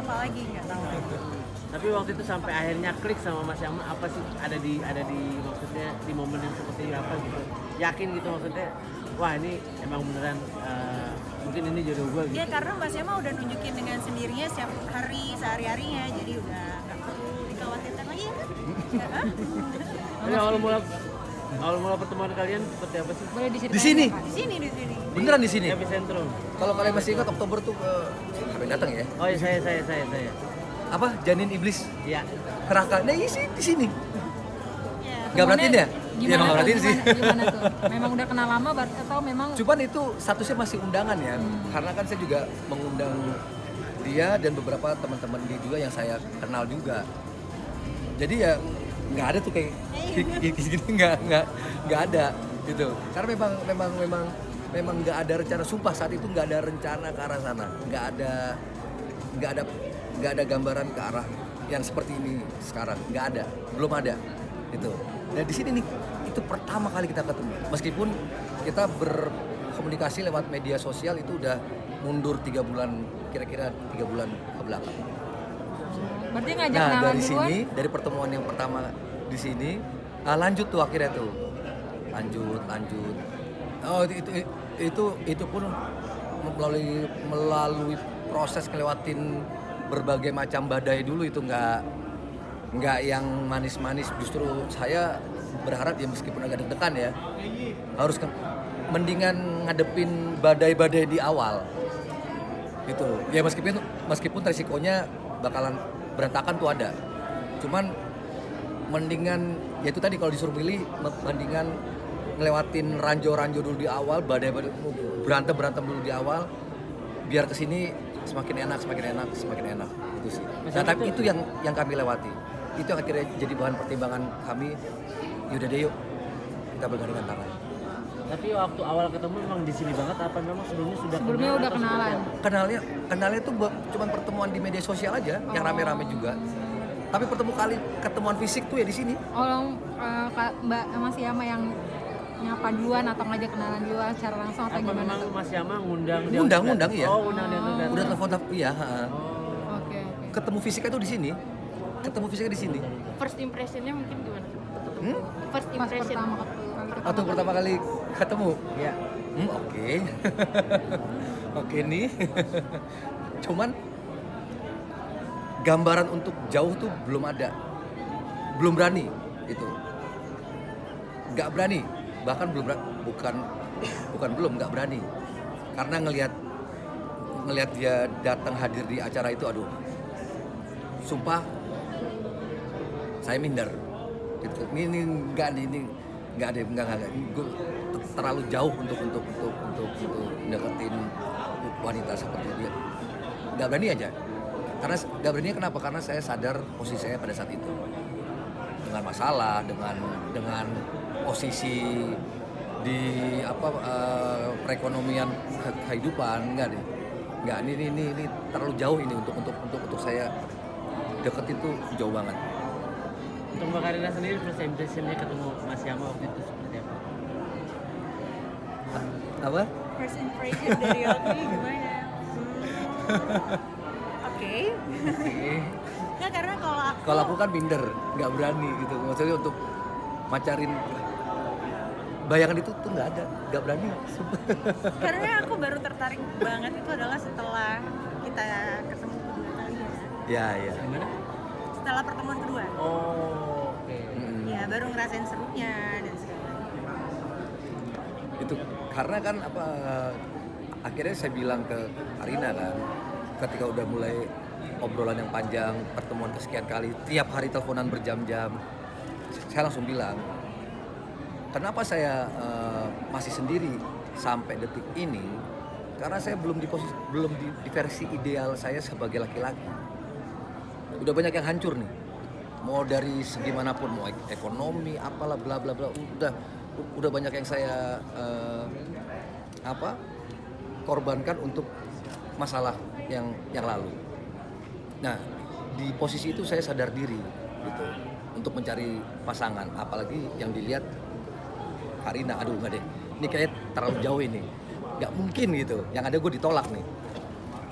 apa lagi nggak tahu. Tapi waktu itu sampai akhirnya klik sama Mas Yama, apa sih ada di maksudnya di momen yang seperti apa gitu? Yakin gitu maksudnya, wah ini emang beneran mungkin ini jodoh gue gitu. Ya karena Mas Yama udah nunjukin dengan sendirinya setiap hari sehari-harinya, jadi udah nggak perlu dikhawatirkan lagi ya kan? Ya kan? Jadi awal mula pertemuan kalian seperti apa sih? Boleh diceritain Di sini? Pak? Di sini. Beneran di sini. Epicentrum. Kalau kalian masih ingat Oktober tuh sampai datang ya. Oh iya saya. Apa? Janin iblis Iya. neraka. Nah, di sini. Ya. Enggak berarti ya? Gimana Ya emang tuh? berarti sih. Gimana tuh? Memang udah kenal lama atau memang Cuman itu statusnya masih undangan ya. Karena kan saya juga mengundang dia dan beberapa teman-teman dia juga yang saya kenal juga. Jadi ya nggak ada tuh kayak gini nggak ada gitu. Karena memang nggak ada rencana, sumpah saat itu nggak ada rencana ke arah sana. Nggak ada gambaran ke arah yang seperti ini sekarang. Nggak ada, belum ada gitu. Dan di sini nih itu pertama kali kita ketemu. Meskipun kita berkomunikasi lewat media sosial itu udah mundur 3 bulan, kira-kira 3 bulan ke belakang. berarti ngajak Nah kenalan dari duluan? sini, dari pertemuan yang pertama di sini, lanjut tuh akhirnya tuh, lanjut. Oh itu pun melalui proses ngelewatin berbagai macam badai dulu, itu nggak yang manis-manis. Justru saya berharap ya meskipun agak deg-degan ya, harus mendingan ngadepin badai-badai di awal gitu ya, meskipun resikonya bakalan berantakan tuh ada, cuman mendingan ya itu tadi, kalau disuruh milih mendingan ngelewatin ranjau-ranjau dulu di awal, badai-badai berantem dulu di awal, biar kesini semakin enak itu sih. Nah tapi itu yang kami lewati, itu yang akhirnya jadi bahan pertimbangan kami. Yaudah deh yuk kita bergandengan tangan. Tapi waktu awal ketemu memang di sini banget apa memang sebelumnya sudah Sebelumnya kenal udah atau kenalan. seperti Kenalnya tuh cuman pertemuan di media sosial aja, yang rame-rame juga. Tapi ketemuan fisik tuh ya di sini. Mbak Mas Yama yang nyapa duluan atau ngajak kenalan duluan secara langsung atau apa gimana memang tuh? Mas Yama ngundang dia Ngundang, iya. Oh, undang dia untuk datang. Udah telepon iya. Oke. Ketemu fisiknya tuh di sini. First impressionnya mungkin gimana? First Pas impression. Atau pertama kali ketemu. Iya. Oke. Oke nih. Cuman gambaran untuk jauh tuh belum ada. Belum berani itu. Nggak berani. Bahkan nggak berani. Karena ngelihat dia datang hadir di acara itu, aduh. Sumpah saya minder. Gitu. Ini nggak ada. Gue terlalu jauh untuk deketin wanita seperti dia. Nggak berani aja. Karena nggak berani kenapa? Karena saya sadar posisi saya pada saat itu, dengan masalah, dengan posisi di perekonomian kehidupan. Nggak. Ini terlalu jauh ini untuk saya deket, itu jauh banget. Untuk Mbak Karina sendiri first impression-nya ketemu Mas Yama waktu itu seperti apa? Apa? First impression dari aku gimana? Oke. Nggak, karena Kalau aku kan minder, nggak berani gitu. Maksudnya untuk macarin, bayangan itu tuh nggak ada, nggak berani. karena aku baru tertarik banget itu adalah setelah kita ketemu kedua kali ya. Ya. Gimana? Setelah pertemuan kedua. Oh, oke. Ya baru ngerasain serunya dan segala. Itu karena kan akhirnya saya bilang ke Karina kan, ketika udah mulai obrolan yang panjang, pertemuan kesekian kali, tiap hari teleponan berjam-jam, saya langsung bilang, kenapa saya masih sendiri sampai detik ini? Karena saya belum di versi ideal saya sebagai laki-laki. Udah banyak yang hancur nih, mau dari segi manapun, mau ekonomi, apalah bla bla bla, udah banyak yang saya korbankan untuk masalah yang lalu. Nah, di posisi itu saya sadar diri gitu untuk mencari pasangan, apalagi yang dilihat Karina, aduh nggak deh, ini kayak terlalu jauh ini, nggak mungkin gitu, yang ada gue ditolak nih.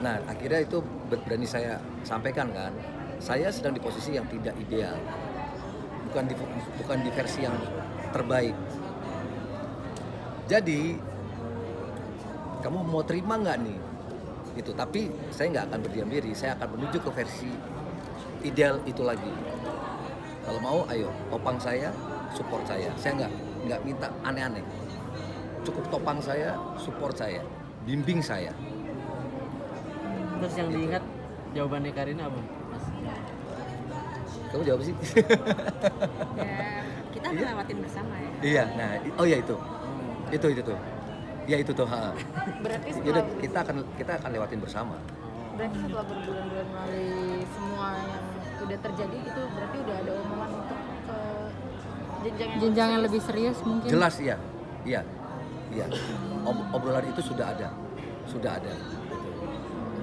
Nah akhirnya itu berani saya sampaikan kan, saya sedang di posisi yang tidak ideal, bukan di versi yang terbaik. Jadi kamu mau terima nggak nih? Itu, tapi saya nggak akan berdiam diri, saya akan menuju ke versi ideal itu lagi. Kalau mau, ayo topang saya, support saya nggak minta aneh-aneh. Cukup topang saya, support saya, bimbing saya. Terus yang diingat jawabannya Karina apa, Mas? Kamu jawab sih? Ya, kita akan lewatin bersama ya. Iya, nah, oh ya itu tuh, ya itu tuh. Berarti Jadi setelah kita akan lewatin bersama. berarti setelah berbulan-bulan melalui semua yang udah terjadi itu berarti udah ada omongan untuk ke Jenjang yang lebih serius mungkin. Jelas iya. Obrolan itu sudah ada. Gitu.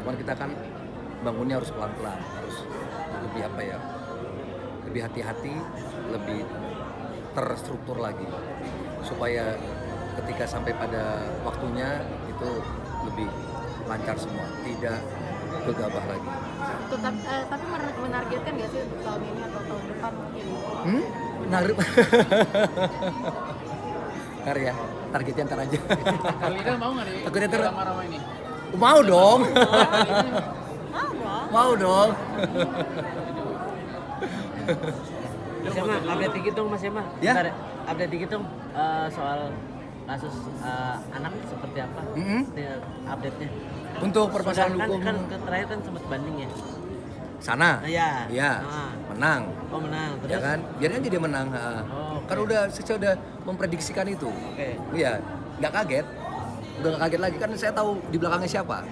Cuman kita kan bangunnya harus pelan-pelan, harus lebih lebih hati-hati, lebih terstruktur lagi, supaya ketika sampai pada waktunya itu lebih lancar semua, tidak gegabah lagi. tapi menargetkan nggak sih untuk tahun ini atau tahun depan mungkin? Ntar ya, targetnya ntar aja. Karina mau nggak nih? Takutnya ntar- Rama-rama ini. Mau dong. Mau dong. Mau dong. Mas Yama, update dikit dong Mas Yama. Ya. Bentar, update dikit dong soal kasus anak seperti apa? Update-nya. Untuk permasalahan Kan, hukum terakhir kan sempat banding ya. sana. Iya. Iya. Ah. Menang. Oh menang. Terus? Ya kan? Biarin aja dia menang. Oh, Kan saya udah memprediksikan itu. Oke. Iya, nggak kaget. Udah nggak kaget lagi kan saya tahu di belakangnya siapa.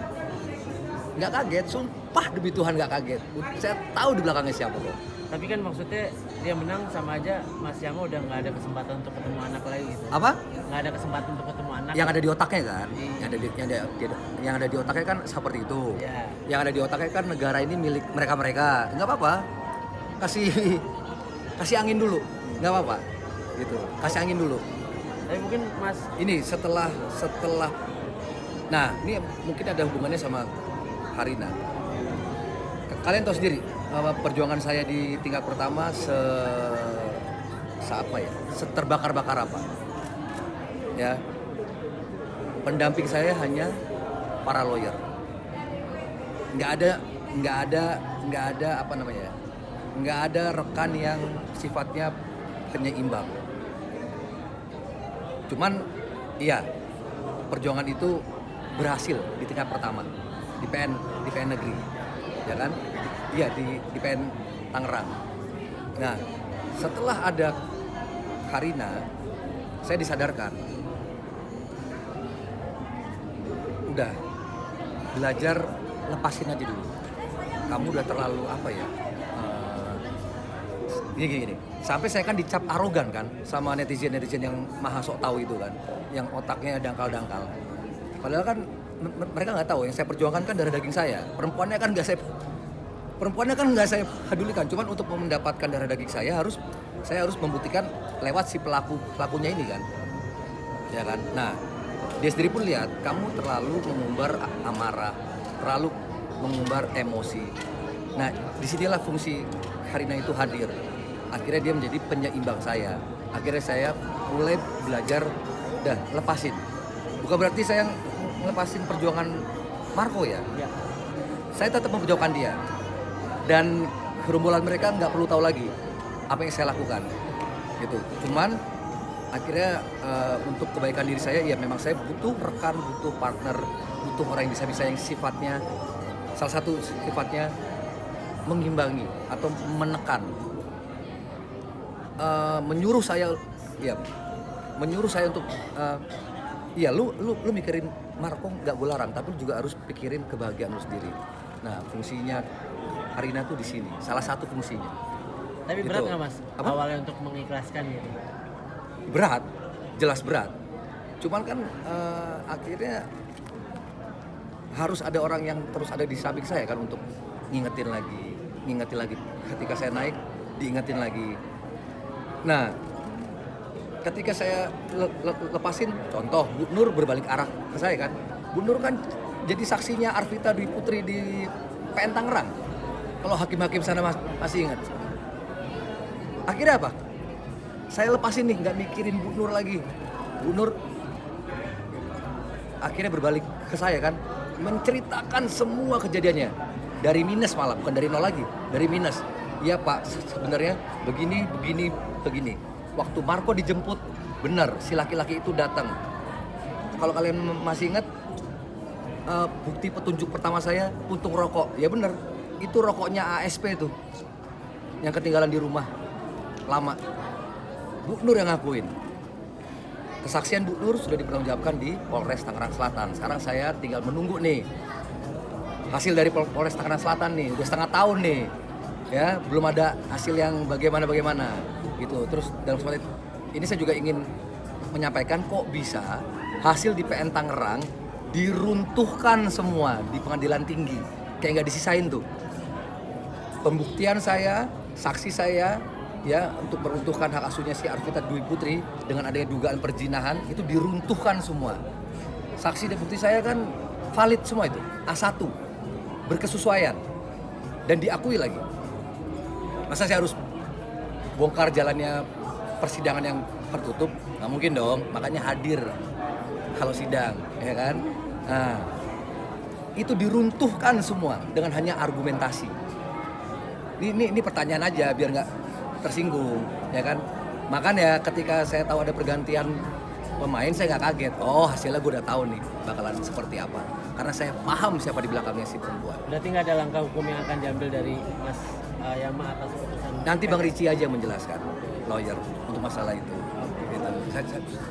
Nggak kaget, sumpah demi Tuhan nggak kaget. Saya tahu di belakangnya siapa kok. Tapi kan maksudnya dia menang sama aja Mas Yama udah nggak ada kesempatan untuk ketemu anak lagi gitu. Apa? Nggak ada kesempatan untuk ketemu anak. Yang ada di otaknya kan? Iya. Yang ada di otaknya kan seperti itu. Iya. Yang ada di otaknya kan negara ini milik mereka. Nggak apa-apa. Kasih angin dulu. Nggak apa-apa. Gitu. Kasih angin dulu. Tapi mungkin Mas Ini setelah nah ini mungkin ada hubungannya sama Karina. Kalian tahu sendiri perjuangan saya di tingkat pertama seterbakar-bakar apa ya. Pendamping saya hanya para lawyer, nggak ada rekan yang sifatnya penyeimbang. Cuman iya, perjuangan itu berhasil di tingkat pertama di PN negeri, ya kan? Iya di PN Tangerang. Nah, setelah ada Karina, saya disadarkan, udah belajar lepasin aja dulu. Kamu udah terlalu gini. Sampai saya kan dicap arogan kan sama netizen yang maha sok tahu itu kan, yang otaknya dangkal-dangkal. Padahal kan mereka nggak tahu yang saya perjuangkan kan darah daging saya. Perempuannya kan nggak saya pedulikan. Cuman untuk mendapatkan darah daging saya harus membuktikan lewat si pelakunya ini kan, ya kan. Nah dia sendiri pun lihat kamu terlalu mengumbar amarah, terlalu mengumbar emosi. Nah disinilah fungsi Karina itu hadir. Akhirnya dia menjadi penyeimbang saya. Akhirnya saya mulai belajar, lepasin. Bukan berarti saya lepasin perjuangan Marco ya. Saya tetap memperjuangkan dia. Dan gerombolan mereka nggak perlu tahu lagi apa yang saya lakukan. Gitu. Cuman akhirnya untuk kebaikan diri saya, ya memang saya butuh rekan, butuh partner, butuh orang yang bisa yang sifatnya, salah satu sifatnya mengimbangi atau menekan. Menyuruh saya untuk lu mikirin Marco nggak gue larang, tapi lu juga harus pikirin kebahagiaan lu sendiri. Nah fungsinya Karina tuh di sini, salah satu fungsinya. tapi Gitu. berat nggak Mas Apa? awalnya untuk mengikhlaskan gitu? Berat, jelas berat. Cuman kan akhirnya harus ada orang yang terus ada di samping saya kan untuk ngingetin lagi. Ketika saya naik, diingetin lagi. Nah, ketika saya lepasin, contoh Bu Nur berbalik arah ke saya kan, Bu Nur kan jadi saksinya Arvita Dwi Putri di PN Tangerang. Kalau hakim-hakim sana masih ingat. Akhirnya apa? Saya lepasin nih, nggak mikirin Bu Nur lagi. Bu Nur akhirnya berbalik ke saya kan, menceritakan semua kejadiannya. Dari minus malah, bukan dari nol lagi, dari minus. Iya Pak, sebenarnya begini. Waktu Marco dijemput, benar si laki-laki itu datang. Kalau kalian masih ingat, bukti petunjuk pertama saya puntung rokok. Ya benar, itu rokoknya ASP itu, yang ketinggalan di rumah lama. Bu Nur yang ngakuin. Kesaksian Bu Nur sudah dipertanggungjawabkan di Polres Tangerang Selatan. Sekarang saya tinggal menunggu nih hasil dari Polres Tangerang Selatan nih. Udah setengah tahun nih, ya belum ada hasil yang bagaimana gitu. Terus dalam kesempatan ini saya juga ingin menyampaikan kok bisa hasil di PN Tangerang diruntuhkan semua di pengadilan tinggi, kayak nggak disisain tuh. Pembuktian saya, saksi saya, ya untuk meruntuhkan hak asuhnya si Arvita Dwi Putri dengan adanya dugaan perzinahan itu diruntuhkan semua. Saksi dan bukti saya kan valid semua itu, A1, berkesesuaian dan diakui lagi. Masa saya harus bongkar jalannya persidangan yang tertutup? Nggak mungkin dong, makanya hadir kalau sidang, ya kan? Nah, itu diruntuhkan semua dengan hanya argumentasi. Ini pertanyaan aja biar nggak tersinggung, ya kan? Makanya ketika saya tahu ada pergantian pemain, saya nggak kaget. Oh, hasilnya gue udah tahu nih bakalan seperti apa. Karena saya paham siapa di belakangnya si perempuan. Berarti nggak ada langkah hukum yang akan diambil dari Mas Yama atas keputusan? Nanti Bang Ricci aja menjelaskan, lawyer, untuk masalah itu. Gitu.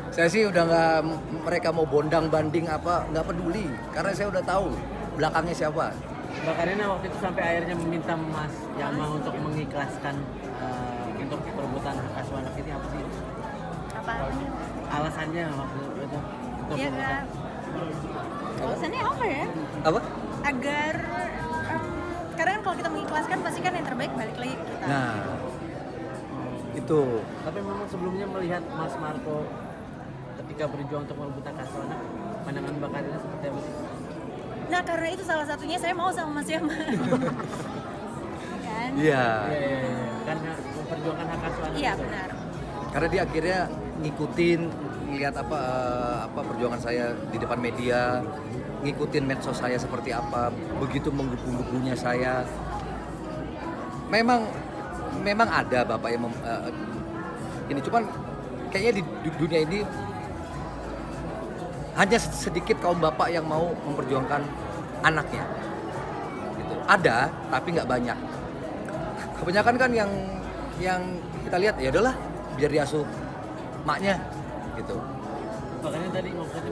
Saya sih udah nggak, mereka mau bondang banding apa, nggak peduli. Karena saya udah tahu belakangnya siapa. Mbak Karina waktu itu sampai akhirnya meminta Mas Yama untuk mengikhlaskan untuk perebutan hak asuh anak ini apa sih? Apa? Alasannya waktu itu untuk Iya kan? Alasannya apa ya? Apa? Agar karena kan kalau kita mengikhlaskan pasti kan yang terbaik balik lagi ke kita. Nah, itu. Tapi memang sebelumnya melihat Mas Marco ketika berjuang untuk merebut hak asuh anak, pandangan Mbak Karina seperti apa sih? Nah karena itu salah satunya saya mau sama Mas Yama. Kan? Iya. Iya. Kan memperjuangkan hak asuh anak. Iya itu. benar. Karena dia akhirnya ngikutin, lihat apa perjuangan saya di depan media, ngikutin medsos saya seperti apa, begitu menggebu-gebunya saya. Memang ada bapak yang ini, cuman kayaknya di dunia ini hanya sedikit kaum bapak yang mau memperjuangkan anaknya. Gitu. Ada, tapi nggak banyak. Kebanyakan kan yang kita lihat ya udahlah biar diasuh maknya gitu. Makanya tadi maksudnya